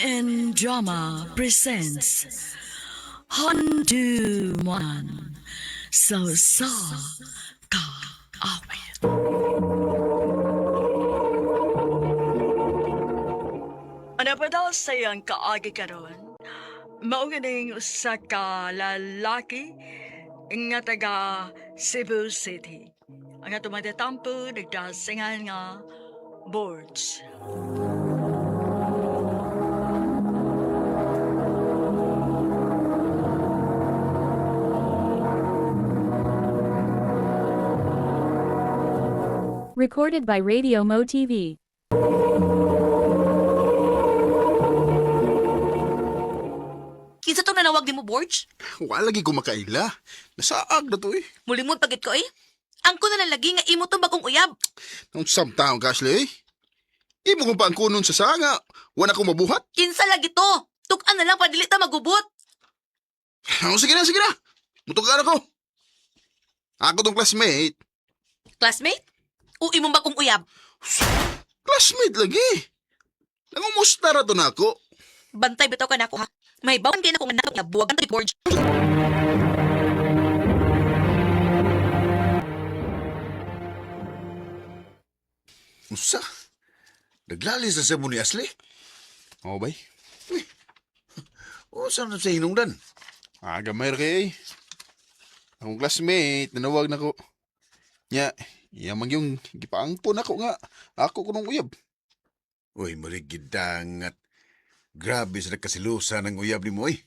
and Drama presents Handuman Sa Ka Awit. Ano pa daw sayang kaagi karon? Mauganing usa ka lalaki nga taga Cebu City. Ang atong matatampo nagdasingan nga boards. Recorded by Radio Mo TV. Kinsa tong nanawag ni mo, Borge? Wala lagi ko makaila. Nasaag na to eh. Mulimod pagit ko eh. Angko na lang lagi nga imo tong bagong uyab. Nung samtaong Ashley eh. Imo ko pa ang kunon sa sanga. Wala ko mabuhat. Kinsa lagi to? Tukan na lang padili ta magubot. Oh, sige na. Mutukan ako. Ako tong classmate. Classmate? O imong bagong uyab? Classmate lagi. Nangumusta ra to na ako. Bantay bitaw ka nako ha. May bawon kay nako nga nako buwagan to Borge. Usa? Naglalis na sa mo ni Ashley? Oh, bay. O, saan na sa hinungdan? Gamay ra kay. Akong classmate, nanawag na ko. Nya, yamang yung gipaangpon ako nga. Ako kunong uyab. Uy, marigid dangat. Grabe sa nagkasilusa ng uyab ni mo, eh.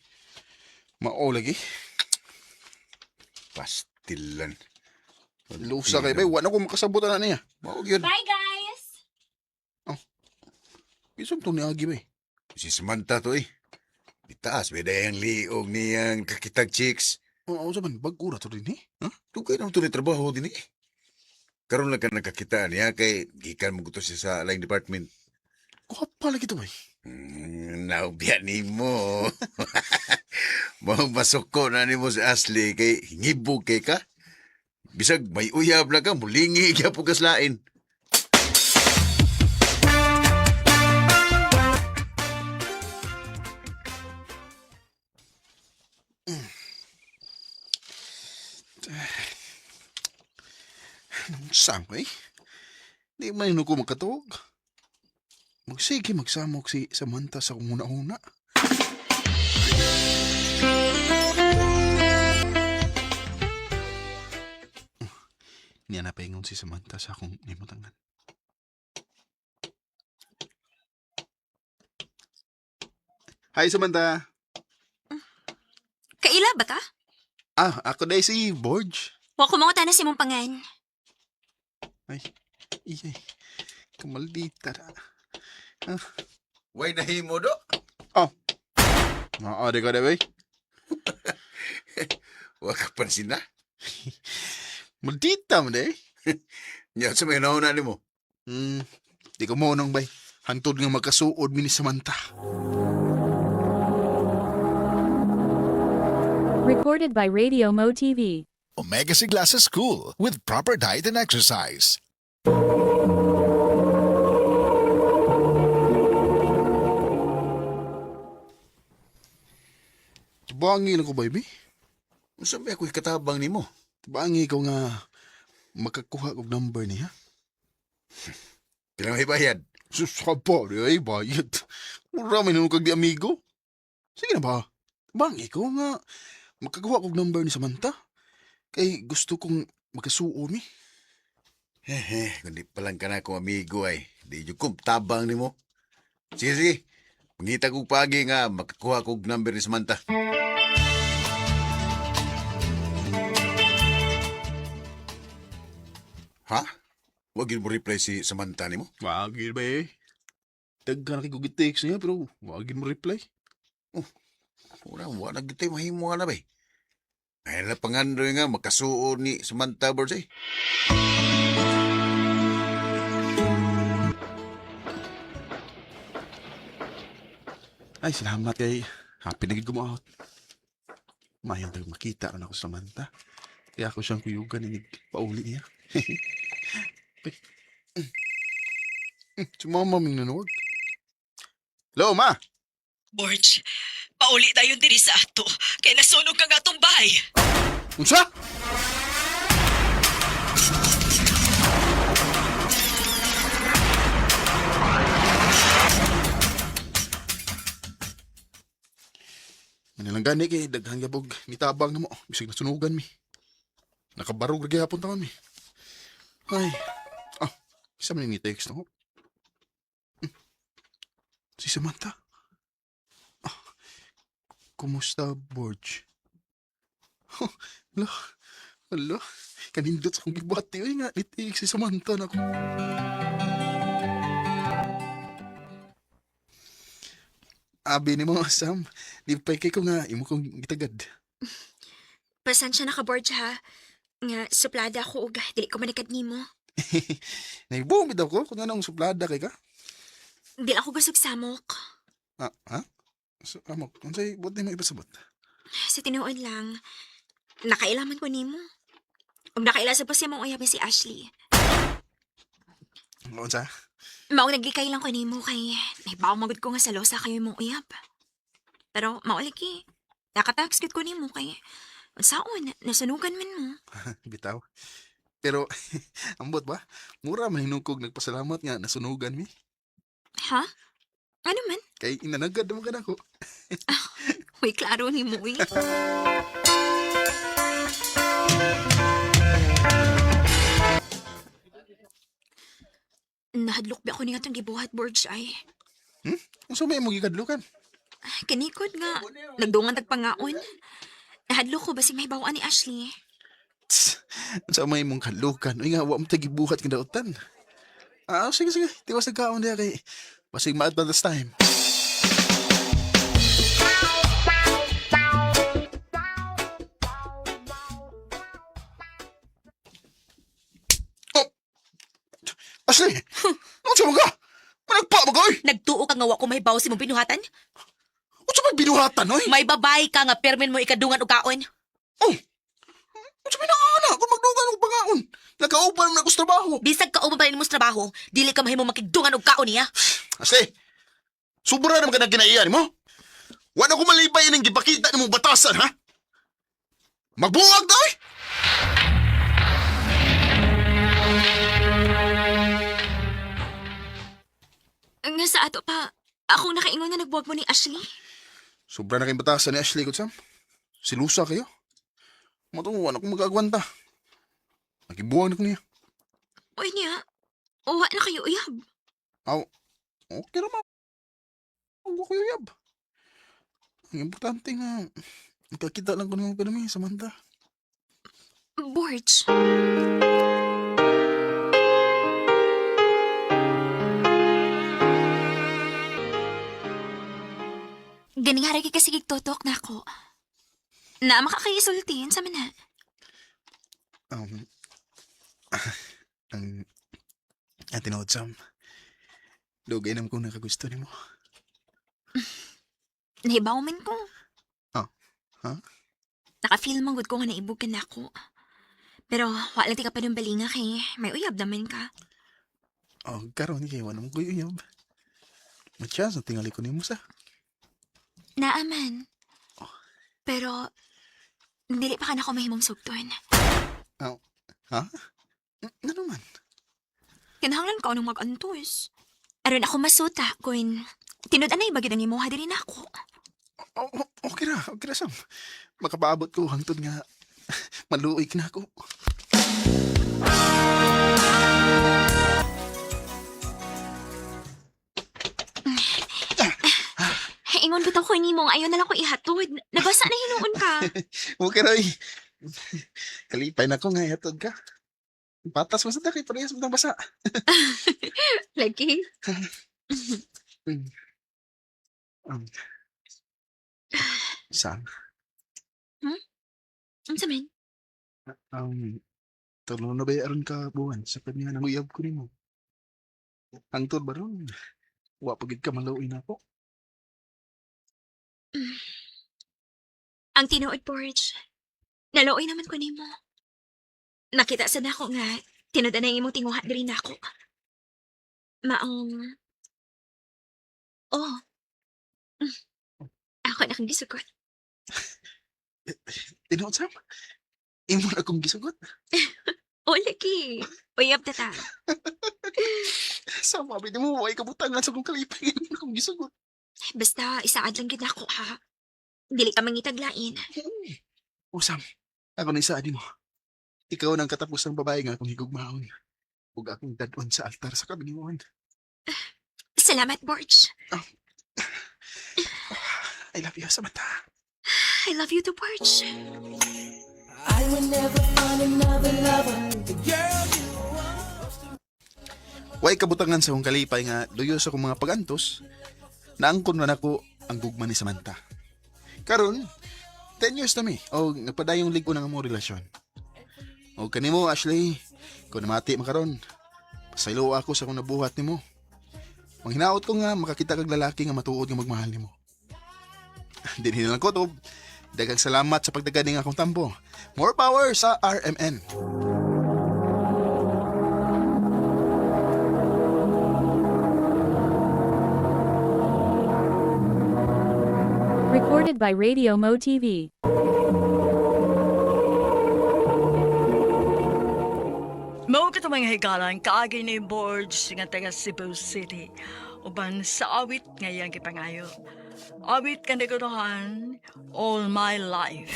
Mao lagi. Pastilan. Lusa kay bay, wala ko makasabutan na niya. Mao yun. Bye, guys! Isang to ni Agi bay. Si Samantha to, eh. Itaas, may dayang liog niyang kakitag chicks. Oo, saman, bag-ura to rin eh. Ha? Tugay naman to ni trabaho din, eh. Karoon lang ka nagkakita niya kay gikan mo gusto siya sa line department. Kuha pa lagi to bay. Naubyan ni mo. Mau masoko na ni mo si Ashley kay hingibog kay ka. Bisag may uyab na ka, mulingi kaya pugaslain. Saan bay? Di man ko magkatuog. Magsige magsamok si Samantha sa kung una-una. Niya na paingon si Samantha sa akong nimutangan. Hi, Samantha. Kaila ba ka? Ako dahil si Borge. Wa ko mga tanas imong pangan. Ay, iyay. Kamaldita na. Way nahimo do. Maade ka na, bay. Wa ka pansin na. Maldita mo na eh. Nya sa may nauna ni mo. Di ko mo nang bay. Hantod nga magkasuod mi ni Samantha. Recorded by Radio Mo TV. Omega Siglases School with proper diet and exercise. Tibangi lang ko, baby. Sabi ako katabang ni mo. Tibangi ko nga makakuha kong number niya. Pila may bayad. Susapa rin ay bayad. Marami na kag di amigo. Sige na ba? Tibangi ko nga makakuha kong number ni Samantha. Kay gusto kong magkasuo mi. Kundi palang ka na akong amigo ay. Di yung tabang ni mo. Sige. Pangita kong pagi nga makakuha kong number ni Samantha. Ha? Wag yun mo reply si Samantha ni mo? Wagin ba eh. Dagka na kay text niya pero wagin mo reply. Wala nagitay mahimo ka na ba eh. Ay na pangandoy nga makasuo ni Samantha Borges eh. Ay, salamat kay happy na gid ko mo out. Mayang tayo makita ron ako sa Samantha. Kaya ako siyang kuyugan na pauli niya. Si mama ming nanawag. Hello, ma! Borge, pauli dayon diri sa ato. Kay nasunog ka nga tong bahay. Unsa? Manilang gani kay daghang gabog mitabang na mo. Bisig nasunugan mi. Nakabarog lagi hapon ta mi. Ay. Ah, isa man ni text na ko. Si Samantha. Ah, kumusta, Borge? Hala, hala. Kanindot sa kong gibati. Uy nga, nitiig si Samantha na ko. Abi ni mo, Sam. Di pa kay ko nga, imo kong gitagad. Pasensya na ka, Borge, ha? Nga, suplada ako ug dili ko manikad nimo. Naibumid ako kung anong suplada kay ka. Dili ako gusog samok. Ah, ha? So, amok, kung sa'y buot na mo ipasabot. Sa tinuod lang, nakailaman ko nimo. Ug nakailasa pa siya mong uyab si Ashley. Kung sa? Mao naglikay lang ko nimo kay naibaw magud ko nga sa losa kayo mong uyab. Pero mauliki, nakatax gid ko nimo kay unsaon nasunugan man mo. Bitaw. Pero, ambot ba? Mura man hinungkog nagpasalamat nga nasunugan mi. Ha? Ano man? Kay inanagad mo ka na ko. Uy, klaro ni mo, uy. Nahadlok ba ako ni nga itong gibuhat, Borge, ay. Kung sa may mo gikadlukan. Kanikod nga, nagdungan tagpangaon. Nahadlok ko ba si may bawaan ni Ashley? Sa may mong kadlukan. Uy nga, wa mo tagibuhat kadaotan. Ah, sige, sige. Tiwas nagkaon niya kay basig maat na this time. Oh! Ashley! Ano siya ka? Managpa mo ka, oy! Nagtuo ka nga wa ko mahibaw si mong binuhatan? Ano siya may binuhatan, oy? May babay ka nga permin mo ikadungan o kaon. Oh! Ano siya may nakana kung magdugan ng pangaon? Nagkaupan mo na gusto trabaho. Bisag ka uban pa rin mo sa trabaho, dili ka mahimo makigdungan og kaon niya. Ashley! Sobra naman ka na kinaiyan mo? Wala ko malibay ng gipakita ng mong batasan, ha? Magbuwag na, oy! Nga sa ato pa, akong nakaingon nga nagbuwag mo ni Ashley. Sobra na kayong batasan ni Ashley, Kutsam. Silusa kayo. Matunguan ako mag-agwanta. Nakibuwag na ko niya. Uy niya, uwa na kayo uyab. Aw, okay naman. Huwag ko yuyab. Ang importante nga, magkakita lang ko naman kami, Samantha. Borge. Ganing haragi kasi gigtotok na ako. Na makakaisultin sa mana. Um, ang tinood, Sam. Dugay naman kung nakagusto ni mo. Nahibaw man ko. Ah, ha? Naka-feel man good ko nga naibugan na ako. Pero wala ti ka pa ng balinga kay may uyab naman ka. Oh, karon kayo naman ko yuyab. Matyas, ang tingali ko ni mo sa. Naaman. Pero, dili pa ka na ako mahimong sugton. Aw, ha? Ano man? Kinahanglan ka nung mag-antos. Aron ako masuta kung tinud-anay bagid ang imuha diri na ako. Okay na, Sam. Makapaabot ko hangtod nga maluoy na ako. Ingon bitaw ko nimo nga ayaw na lang ko ihatod. Nabasa na hinuon ka. Okay na, oy. Kalipay na ko nga, hatod ka. Patas mo sa kay parehas mo ng basa. Lagi. Um, Sam, Unsa man? tulong na bayaran ka buwan sa kanya nang uyab ko nimo. Hangtod ba ron? Wa pagid ka maluoy na ako. Ang tinuod, Porge. Nalooy naman ko nimo. Nakita sa nako nga tinud-anay imong tinguha diri nako. Maong Oh. Ako na kang gisugot. Tinuod, Sam? Imo na akong gisugot. O, lagi. Uyab na ta. Sam, mabit mo, ay kabutangan sa kong kalipay. Imo na akong gisugot. Basta, isaad lang gid ako, ha? Dili ka mangitaglain. O, Sam, ako na isa mo. Ikaw ang katapusang babae nga akong higugmaon. Huwag akong dadon sa altar sa kabinguan. Salamat, Borge. I love you, Samantha. I love you too, Borge. Way kabutangan sa kong kalipay nga luyo sa kong mga pagantos, naangkon na nako ang gugma ni Samantha. Karon, 10 years na mi, o nagpadayong ligo ng among relasyon. O kanimo, Ashley, kung namati makaron, pasaylo ako sa kung nabuhat nimo. Manghinaot ko nga makakita kag lalaki nga matuod nga magmahal nimo. Dinhi lang ko to. Daghang salamat sa pagdagad ning akong tampo. More power sa RMN. Recorded by Radio Mo TV. Mao ka mga higalan kaagi ni Borge nga taga Cebu City. Uban sa awit ngayang gipangayo. Awit ka nagutuhan all my life.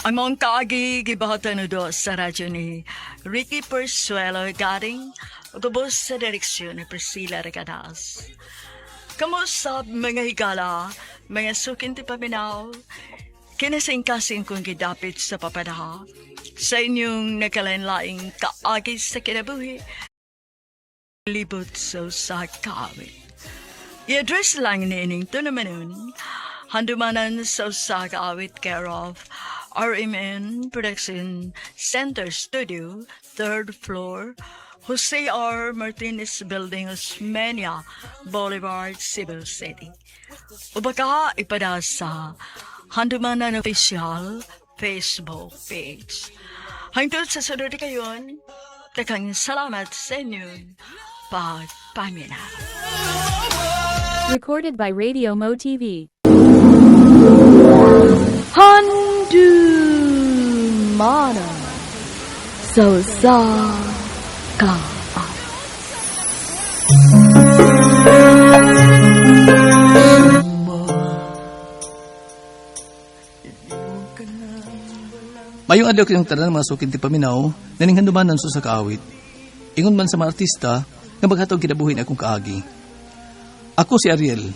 Ang mong kaagi gibahatan do sa radyo ni Ricky Persuelo garing utubos sa direksyon ni Priscilla Regadas. Kamusta mga higala, mga sukin ti paminaw, kinasing-kasing kong gidapit sa papadaha, sa inyong nakalanlaing kaagi sa kinabuhi, libot sa kaawit. I-address lang ni ining to naman nun, handumanan sa kaawit care of RMN Production Center Studio, 3rd floor, Jose R. Martinez Building, Osmeña, Boulevard, Cebu City. Ubaka ipada sa Handumanan Official Facebook page. Hangtod sa sunod kayon, takang salamat sa inyong pagpamina. Recorded by Radio Mo TV. Handumana sa ka. Mayong adlaw kayong tanan mga sukin ti paminaw, naning handumanan so sa kaawit. Ingon man sa mga artista, nga maghatag kinabuhin akong kaagi. Ako si Ariel.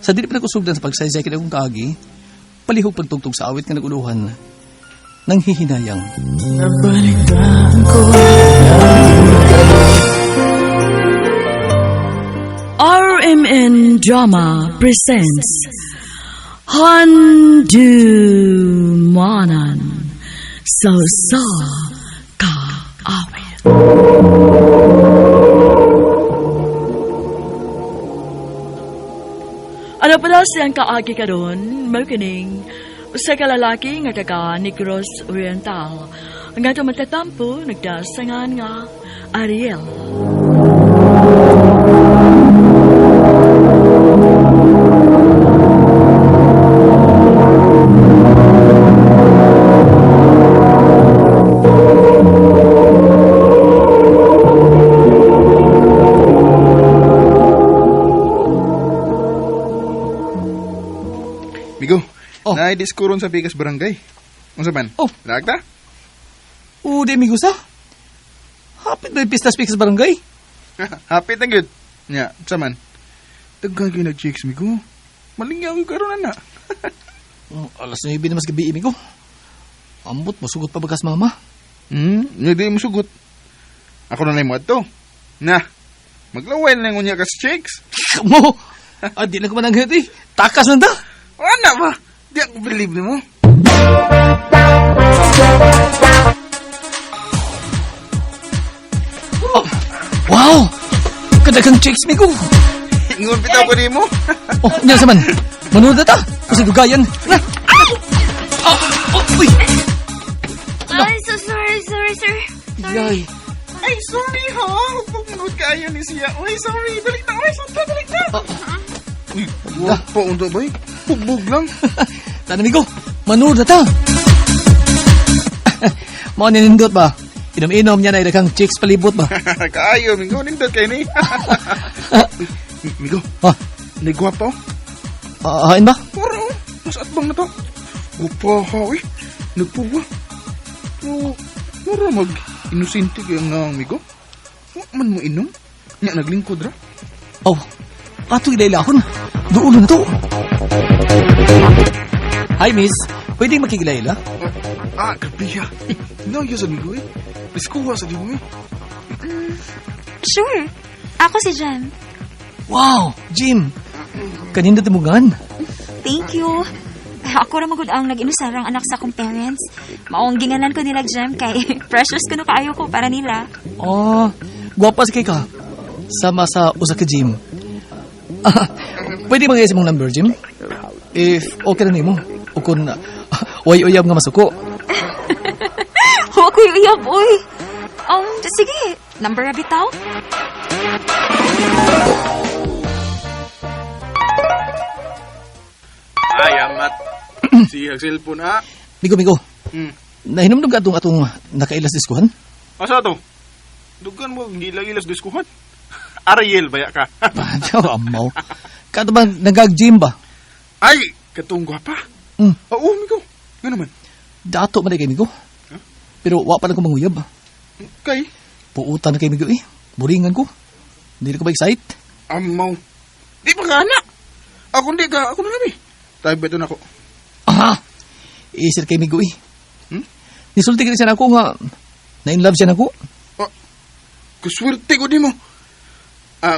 Sa dili pa kusugdan sa pagsaysay kina akong kaagi, palihog pagtugtog sa awit nga naguluhan, nang hihinayang. RMN Drama presents Handumanan sa kaawit. Ano pala siyang kaagi karon, magkining sa kalalaki nga taga Negros Oriental. Nga ito matatampo, nagdasangan nga Ariel. Migo, Oh. naidiskuron sa Pikas Barangay. Unsa man? Oh. Lagta? Di amigo sa? Hapit ba yung pistas sa barangay? Hapit na good. Nya, unsa man? Daghan nag-chicks, Migo. Malingyaw yung karon na. Alas 9 na mas gabi, amigo. Ambot, masugot pa bagas mama. Hindi mo sugot. Ako na lang mo ato. Na, maglaway na yung unya ka sa chicks. Mo! Di na ko mananggat eh. Takas man ta. Wala ba? Di ako believe ni mo. Oh, wow! Kadagang chicks, amigo. Ingon bitaw ko di mo. Oh, niya saman. Manood na ta. Kasi dugayan. Na. Uy! Ay, so sorry, sir. Yay. Ay, sorry ha. Pagpunod kayo ni siya. Uy, sorry. Dali na. Uy, sunta, dali na. Uy, wag pa unta ba? Pugbog lang. Tanami ko, manood na ta. Mao nindot ba? Inom-inom niya na idaghang chicks palibot ba? Kaayo, Migo. Nindot kayo ni. Migo, Ha? nagwapa. Hain ba? Para, mas atbang na to. Gupa ha, uy. Nagpuwa. Pero, para mag-inusinti kayo nga, Migo. Wag man mo inom. Nga, naglingkod ra. Oh, ato ilailahon. Doon na to. Hi, miss. Pwedeng makikilaila? Kapiya. Naya sa Migo eh. Iskuha sa di mo eh. Sure. Ako si Jem. Wow, Jim. Kanina timugan. Thank you. Ako ra magud ang nag-inusarang anak sa akong parents. Maong ginganan ko nila Jem kay precious kuno kaayo ko para nila. Oh, gwapa si kay ka. Sama sa usa ka Jim. Pwede magayas mong number, Jim? If okay na nimo. O kung uyab nga masuko. Huwag ko yung iyab, oy. Sige. Number na bitaw? Ay, amat. Sihag cellphone ha. Migo. Hmm. Nahinumdum ka atong nakailas diskuhan? Asa to? Dugan mo, hindi lang ilas diskuhan. Ariel, baya ka. Amaw. Kato ba nagag-gym ba? Ay, katong gwapa. Oo, Migo. Nga naman. Dato man kay Migo. Pero wa pa na ko manguyab. Kay, Puutan na kay Migo eh. Buringan ko. Hindi na ko ba excite? amaw. Di pa ka anak. Ako hindi ka, ako na kami. Tayo beto na ako. Aha! Isir kay Migo eh. Hmm? Nisulti ka siya na ako nga. Na-inlove siya na ako. Kuswerte ko di mo.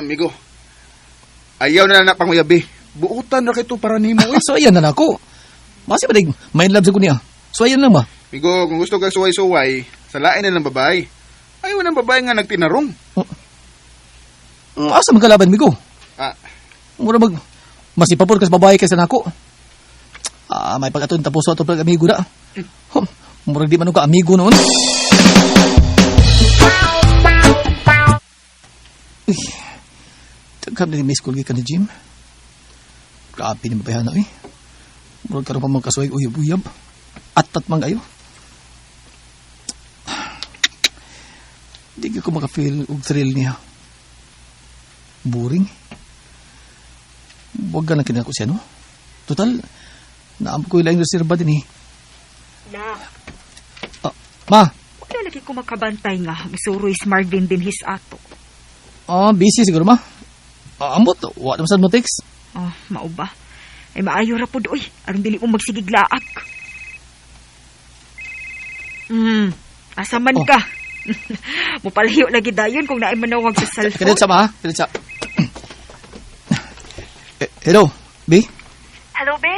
Migo. Ayaw na na panguyabi. Buutan na kito para nimo eh. So ayan na ako. Masi ba dig ma-inlove sa ko niya? So ayan lang ba? Migo, kung gusto kang suway-suway, salain na ng babae. Ayaw ng babae nga nagtinarong. Asa magkalaban Migo? Ah, Mura masipapor ka sa babae kaysa na ako. May pag-aton tapos ato pag amigo na. Mura di man ka amigo noon. Tagam na ni Miss Colgate ka ni Jim. Grabe ni mabayahan na eh. Mura ka rin pa magkasuway uyab-uyab. At man kayo. Hindi ko makafeel og thrill niya. Boring. Huwag ka lang kinako siya, no? Total, naam ko ilang reserva din eh. Na, Ma, wala lagi ko makabantay nga. Masuroy smart din his ato. busy siguro ma. Ambot, wala naman saan mo text. Mao ba? Ay maayo ra po doy. Aron dili mo magsigiglaak. Asa man ka? Mupalayo lagi dayon kung naay manawag sa cellphone. Kanit sa ma, ha? Kanit sa... Hello, B? Hello, be.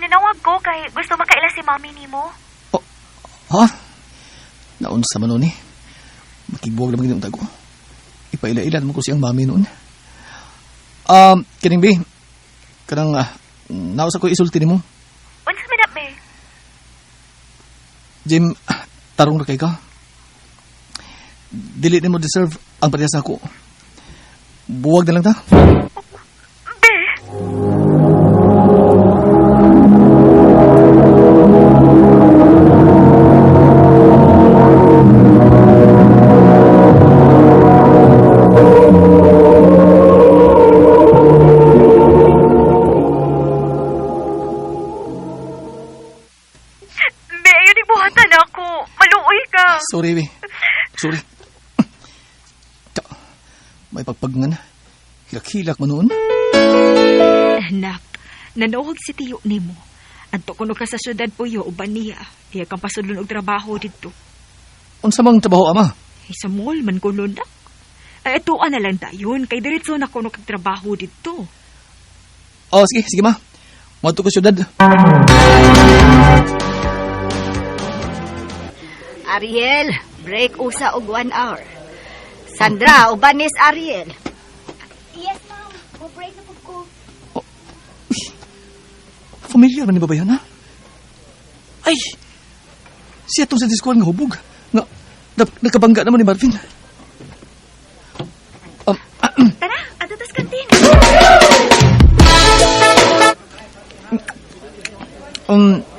Nanawag ko kay gusto makaila si mami nimo. Ha? Naunsa man nun eh. Makigbuwag naman ginamtag ko. Ipaila-ila naman ko siyang mami noon. Kining B, kanang naos ako isulti ni mo. Unsa man na, be? Jim, tarong na kay ka. Dili mo deserve ang parehas ako. Buwag na lang ta. Be, ayun ibuhatan ako. Maluoy ka. Sorry, be. Sorry. May pagpagngan. Hilak-hilak mo noon. Anak, nanawag si tiyo nimo. Adto kuno ka sa syudad po yo uban niya. Iya kang pasulon og trabaho dito. Unsa mang trabaho ama? Sa mall man kuno na. Ay ito na lang dayon kay diretso na kuno kag trabaho dito. Sige ma. Madto ko syudad. Ariel, break usa og 1 hour. Sandra, ubanis Ariel. Yes, ma'am. Break na po ko. Familiar man ni babayan, ha? Ay! Siya itong sa diskuhan nga hubog. Nga, Nakabangga naman ni Marvin. Tara, ato tas kantin.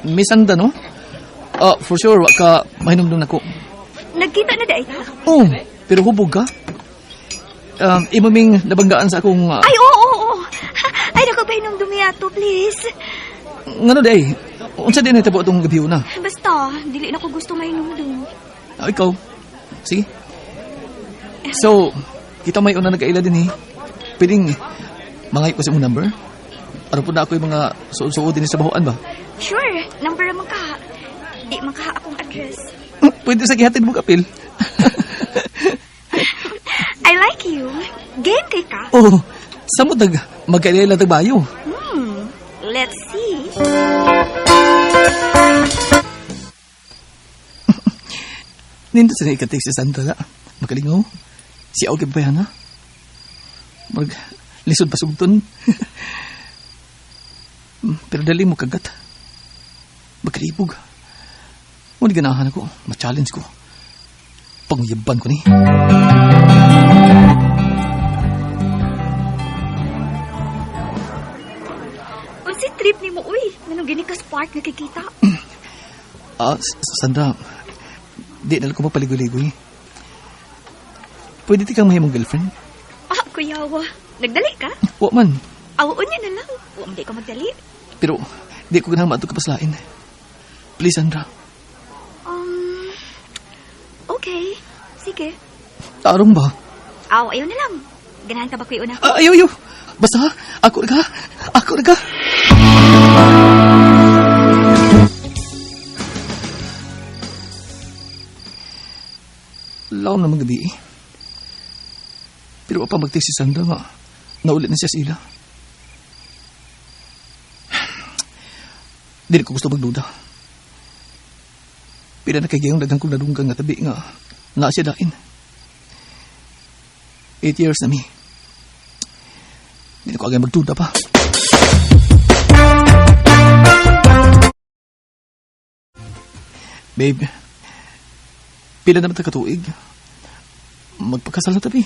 Miss Anda, no? For sure, wa ka mahinumdum nako. Nagkita na dahi ka? Oh, pero hubog ka? Imaming nabanggaan sa akong... Ay, oo. Ay, nakapahinom dumiyato, please. Ngano day? Unsa din na tabo itong gabi na? Basta, dili na ko gusto mahinom dun. Ikaw? Sige. So, kita may una nagkaila din eh. Pwedeng mangay ko sa mong number? Para po na ako yung mga suod-suod din sa bahuan ba? Sure, number naman ka. Di man ka akong address. Pwede sa gihatid mo kapil. I like you. Game kay ka. Oh, sa mo magkaila tagbayo. Let's see. Nindot sa ikatik si Sandra na. Makalingaw. Si Aw kibayan na. Lisod pa sugton. Pero dali mo kagat. Magkaribog. Ngunit ganahan ako. Ma-challenge ko. Pangyaban ko ni. Unsi trip ni mo, uy. Nanong gini ka spark nakikita. Sandra, di na lang ko mapaligoy-ligoy. Pwede di kang mahimong girlfriend? Kuyawa. Nagdali ka? Wa man. Awon niya na lang. Huwag di ka magdali. Pero, di ko ganang mato kapaslain. Please, Sandra. Okay. Sige. Tarong ba? Ayaw na lang. Ganahan ka ba kuya una? Ayaw. Basta, ako na ka. Laon na mga gabi eh. Pero pa magtik si Sandra nga, naulit na siya sila. Dili ko gusto magduda. Pila na kagayong dagang kong nadunggang nga tabi nga, na siya dain. 8 years na mi. Dili ko agay magduda pa. Babe, pila naman ta katuig. Magpakasal na tabi.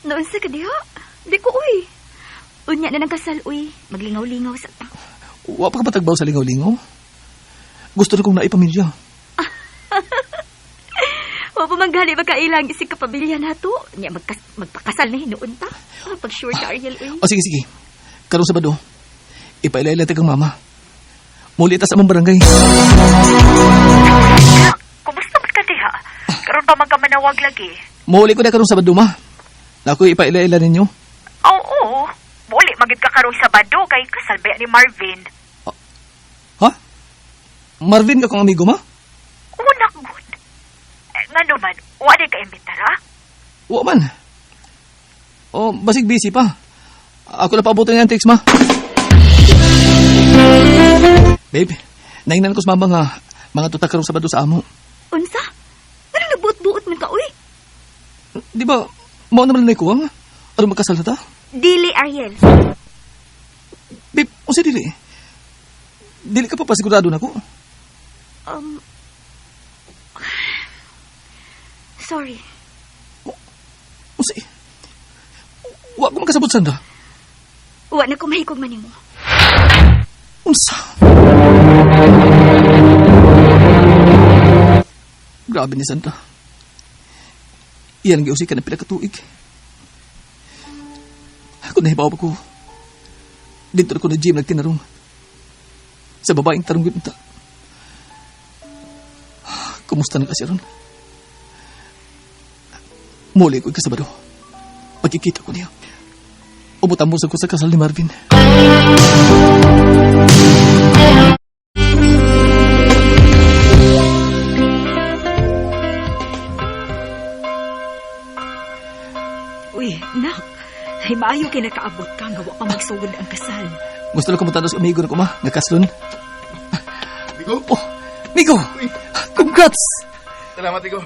Noon sa kadiha. Di ko, uy. Unya na ng kasal, uy. Maglingaw-lingaw sa ta. Wa pa ka patagbaw sa lingaw-lingaw? Gusto na kong naipamilya. O pamanggali magkailang isig kapamilya na to. Nya magpakasal na hinuon ta. Pag sure ka, Ariel, uy. O sige. Karong Sabado, ipailayla kang mama. Muli ta sa among barangay. Kumusta ba't ka diha? Karoon pa magkamanawag lagi. Muli ko na karong Sabado, ma. Na ako ipailayla ninyo. Oo. Muli magid ka karong Sabado kay kasal ba ni Marvin. Ha? Marvin ka kong amigo, ma? Una good. Nga naman, wala ka imbitara? Wa man. O, basig busy pa. Ako na paabutin nga ang text, ma. Babe, naingnan ko sa mama nga mga tutak karong Sabado sa amo. Unsa? Ano nagbuot-buot man ka, uy? Di ba, mao naman na ikuwang? Ano magkasal na ta? Dili, Ariel. Babe, o si dili? Dili ka pa pasigurado na ko? Sorry. O si... Wa ko magkasabot, Sandra. Wa na ko mahikog man mo. Unsa? Grabe ni Sandra. Iyan ang giusik ka ng pinakatuig. Kung nahibaw ko, dito na ko na gym nagtinarong. Sa babaeng tarong ginta. Kumusta na kasi ron? Muli ko ikasabado. Pagkikita ko niya. Umutambusan ko sa kasal ni Marvin. Uy, nak. Ay, maayo kinakaabot ka nga wa pa magsugod ang kasal. Gusto lang kumunta sa amigo na ko, ma. Nakaslon. Migo? Oh, Migo! Congrats! Salamat, Migo.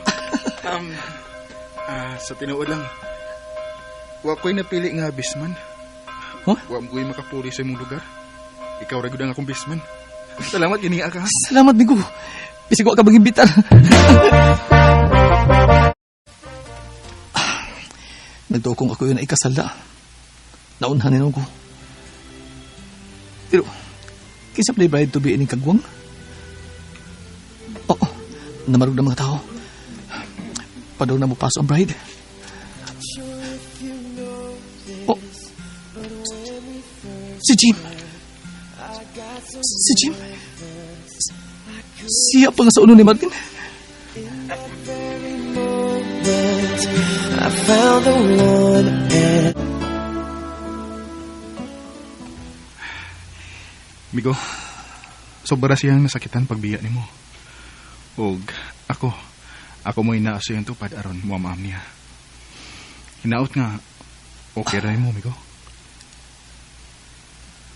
Sa tinuod lang, wa ko'y napili nga bisman. Huh? Wa mo ko'y makapuli sa imong lugar. Ikaw ra gyud ang akong bisman. Salamat, gini ka. Salamat, Migo. Bisig wa ka mag-imbitar. Nagtuokong ako yun na ikasala. Naunhanin ko. Pero, kinsa play bride to be ining kagwang? Oo, namarog na mga tao. Padaw na mo paso ang bride. Oh, si Jim. Si Jim. Siya pa nga sa ulo ni Martin. I found the one and... Migo, sobra siyang nasakitan pagbiya ni mo. Og ako mo inaaso yung tupad aron mo amaam niya. Hinaot nga, okay rin mo, Migo.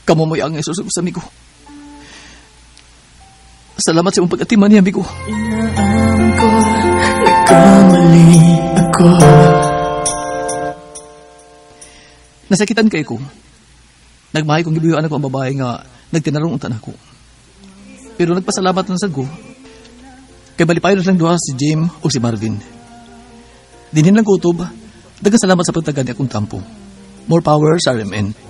Kamu mo yung isusog sa Migo. Salamat sa iyong pag-atiman niya, Migo. Inaan ko, nagkamali ako. Nasakitan kay ko. Nagmahay kong gibiyuan ako ang babae nga nagtinarong untan ako. Pero nagpasalamat na sa ko. Kay balipayon lang duha si Jim o si Marvin. Dinin lang kutob. Dagang salamat sa pagtagan ni akong tampo. More power sa RMN.